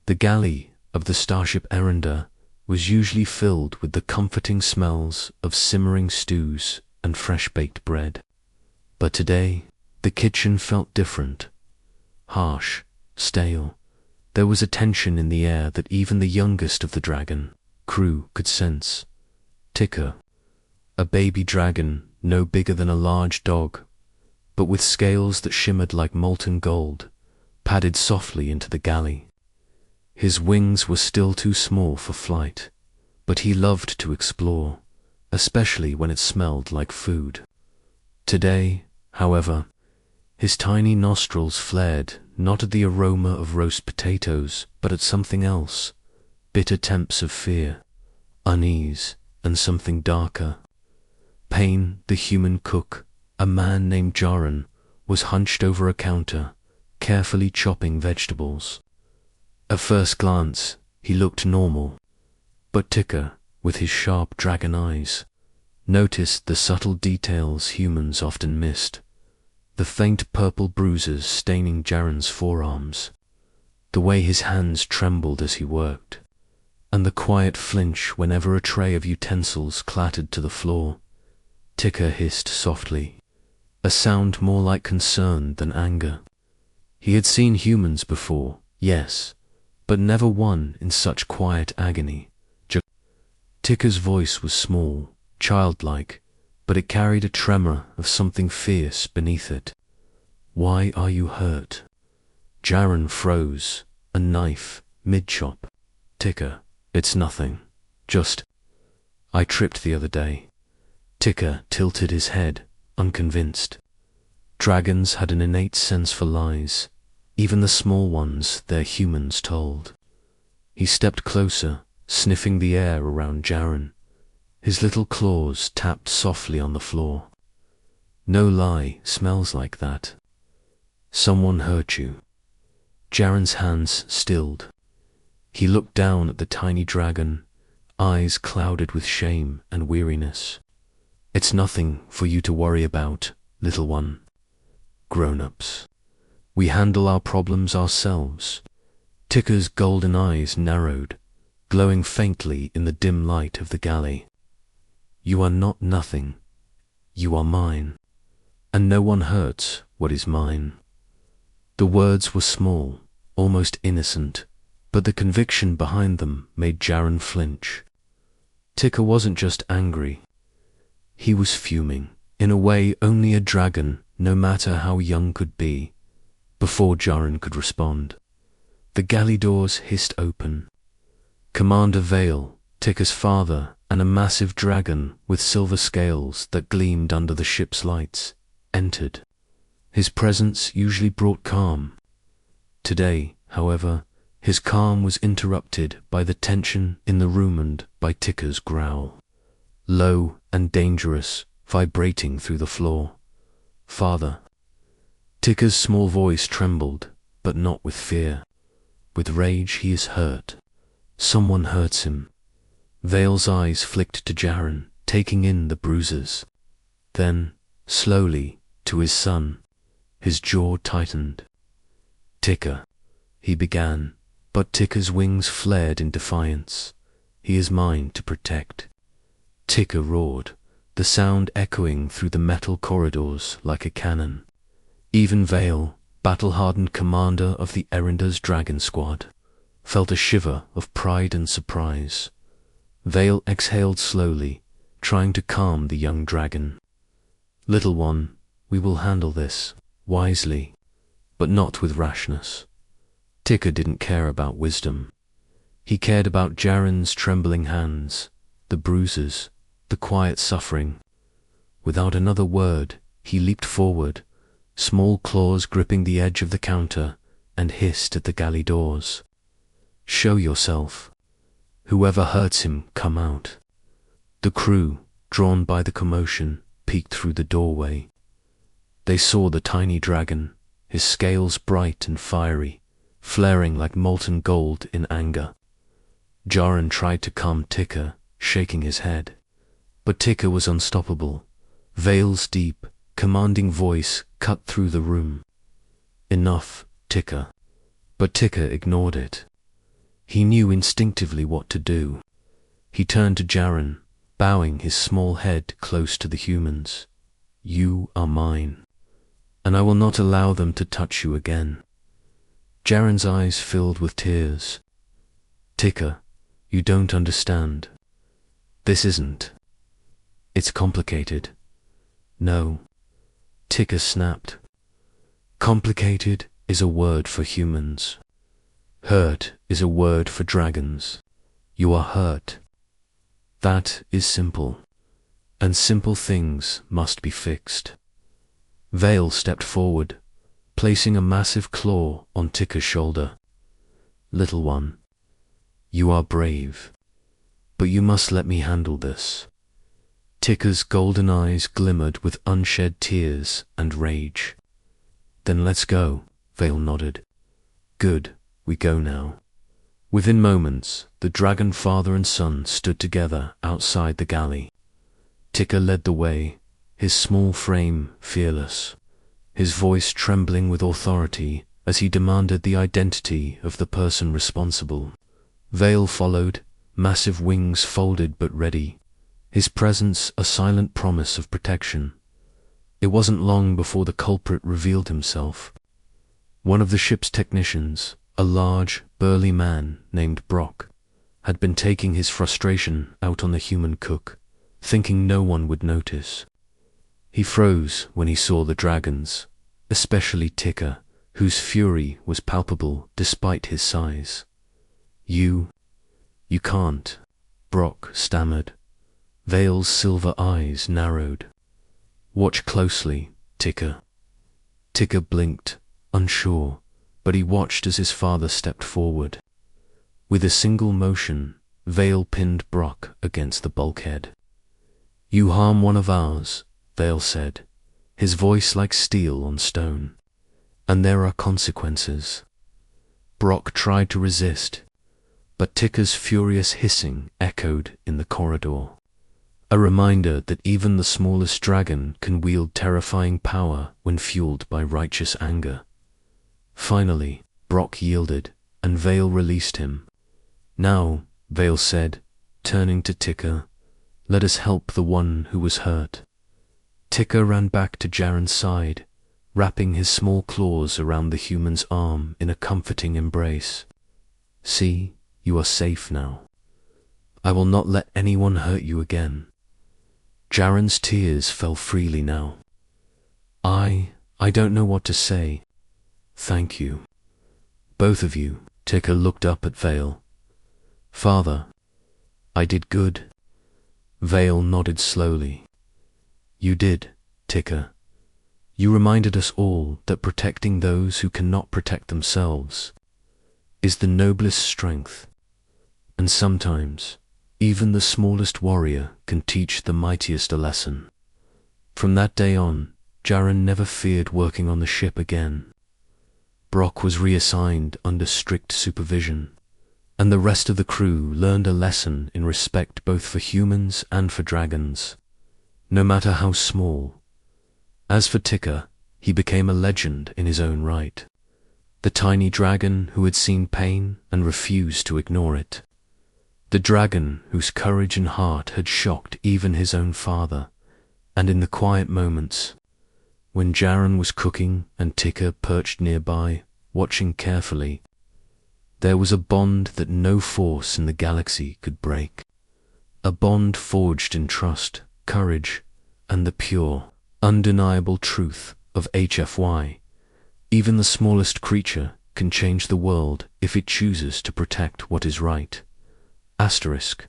The galley of the starship Erender was usually filled with the comforting smells of simmering stews and fresh-baked bread. But today, the kitchen felt different. Harsh, stale. There was a tension in the air that even the youngest of the dragon crew could sense. Ticker, a baby dragon no bigger than a large dog, but with scales that shimmered like molten gold, padded softly into the galley. His wings were still too small for flight, but he loved to explore, especially when it smelled like food. Today, however, his tiny nostrils flared not at the aroma of roast potatoes, but at something else, bitter temps of fear, unease, and something darker. Payne, the human cook, a man named Jaron, was hunched over a counter, carefully chopping vegetables. At first glance, he looked normal, but Ticker, with his sharp dragon eyes, noticed the subtle details humans often missed. The faint purple bruises staining Jaron's forearms, the way his hands trembled as he worked, and the quiet flinch whenever a tray of utensils clattered to the floor. Ticker hissed softly, a sound more like concern than anger. He had seen humans before, yes, but never one in such quiet agony. Ticker's voice was small, childlike, but it carried a tremor of something fierce beneath it. "Why are you hurt?" Jaron froze, a knife, mid-chop. "Ticker, it's nothing. Just, I tripped the other day." Ticker tilted his head, unconvinced. Dragons had an innate sense for lies, even the small ones their humans told. He stepped closer, sniffing the air around Jaron. His little claws tapped softly on the floor. "No lie smells like that. Someone hurt you." Jaron's hands stilled. He looked down at the tiny dragon, eyes clouded with shame and weariness. "It's nothing for you to worry about, little one. Grown-ups. We handle our problems ourselves." Ticker's golden eyes narrowed, glowing faintly in the dim light of the galley. "You are not nothing. You are mine, and no one hurts what is mine." The words were small, almost innocent, but the conviction behind them made Jaron flinch. Ticker wasn't just angry. He was fuming, in a way only a dragon, no matter how young, could be. Before Jaron could respond, the galley doors hissed open. Commander Vale, Ticker's father, and a massive dragon with silver scales that gleamed under the ship's lights, entered. His presence usually brought calm. Today, however, his calm was interrupted by the tension in the room and by Ticker's growl, low and dangerous, vibrating through the floor. "Father." Ticker's small voice trembled, but not with fear. "With rage he is hurt. Someone hurts him." Vale's eyes flicked to Jaron, taking in the bruises. Then, slowly, to his son. His jaw tightened. "Ticker," he began, but Ticker's wings flared in defiance. "He is mine to protect." Ticker roared, the sound echoing through the metal corridors like a cannon. Even Vale, battle-hardened commander of the Erender's dragon squad, felt a shiver of pride and surprise. Vale exhaled slowly, trying to calm the young dragon. "Little one, we will handle this, wisely, but not with rashness." Ticker didn't care about wisdom. He cared about Jaron's trembling hands, the bruises, the quiet suffering. Without another word, he leaped forward, small claws gripping the edge of the counter, and hissed at the galley doors. "Show yourself. Whoever hurts him, come out." The crew, drawn by the commotion, peeked through the doorway. They saw the tiny dragon, his scales bright and fiery, flaring like molten gold in anger. Jaron tried to calm Ticker, shaking his head. But Ticker was unstoppable. Vale's deep, commanding voice cut through the room. "Enough, Ticker." But Ticker ignored it. He knew instinctively what to do. He turned to Jaren, bowing his small head close to the humans. You are mine, and I will not allow them to touch you again. Jaren's eyes filled with tears. Tika, you don't understand. This isn't. It's complicated. No. Tika snapped. Complicated is a word for humans. Hurt is a word for dragons. You are hurt. That is simple. And simple things must be fixed. Vale stepped forward, placing a massive claw on Tika's shoulder. Little one, you are brave, but you must let me handle this. Tika's golden eyes glimmered with unshed tears and rage. Then let's go, Vale nodded. Good, we go now. Within moments, the dragon father and son stood together outside the galley. Tika led the way, his small frame fearless, his voice trembling with authority as he demanded the identity of the person responsible. Vale followed, massive wings folded but ready, his presence a silent promise of protection. It wasn't long before the culprit revealed himself. One of the ship's technicians, a large, burly man named Brock, had been taking his frustration out on the human cook, thinking no one would notice. He froze when he saw the dragons, especially Tika, whose fury was palpable despite his size. You can't, Brock stammered. Vale's silver eyes narrowed. Watch closely, Tika. Tika blinked, unsure, but he watched as his father stepped forward. With a single motion, Vale pinned Brock against the bulkhead. You harm one of ours, Vale said, his voice like steel on stone. And there are consequences. Brock tried to resist, but Tika's furious hissing echoed in the corridor. A reminder that even the smallest dragon can wield terrifying power when fueled by righteous anger. Finally, Brock yielded, and Vale released him. Now, Vale said, turning to Tika, let us help the one who was hurt. Tika ran back to Jaren's side, wrapping his small claws around the human's arm in a comforting embrace. See, you are safe now. I will not let anyone hurt you again. Jaren's tears fell freely now. I don't know what to say. Thank you. Both of you. Tika looked up at Vale. Father, I did good. Vale nodded slowly. You did, Tika. You reminded us all that protecting those who cannot protect themselves is the noblest strength. And sometimes, even the smallest warrior can teach the mightiest a lesson. From that day on, Jaren never feared working on the ship again. Brock was reassigned under strict supervision, and the rest of the crew learned a lesson in respect both for humans and for dragons, no matter how small. As for Tika, he became a legend in his own right. The tiny dragon who had seen pain and refused to ignore it. The dragon whose courage and heart had shocked even his own father. And in the quiet moments, when Jaren was cooking and Tika perched nearby, watching carefully, there was a bond that no force in the galaxy could break. A bond forged in trust, courage, and the pure, undeniable truth of HFY. Even the smallest creature can change the world if it chooses to protect what is right. Asterisk.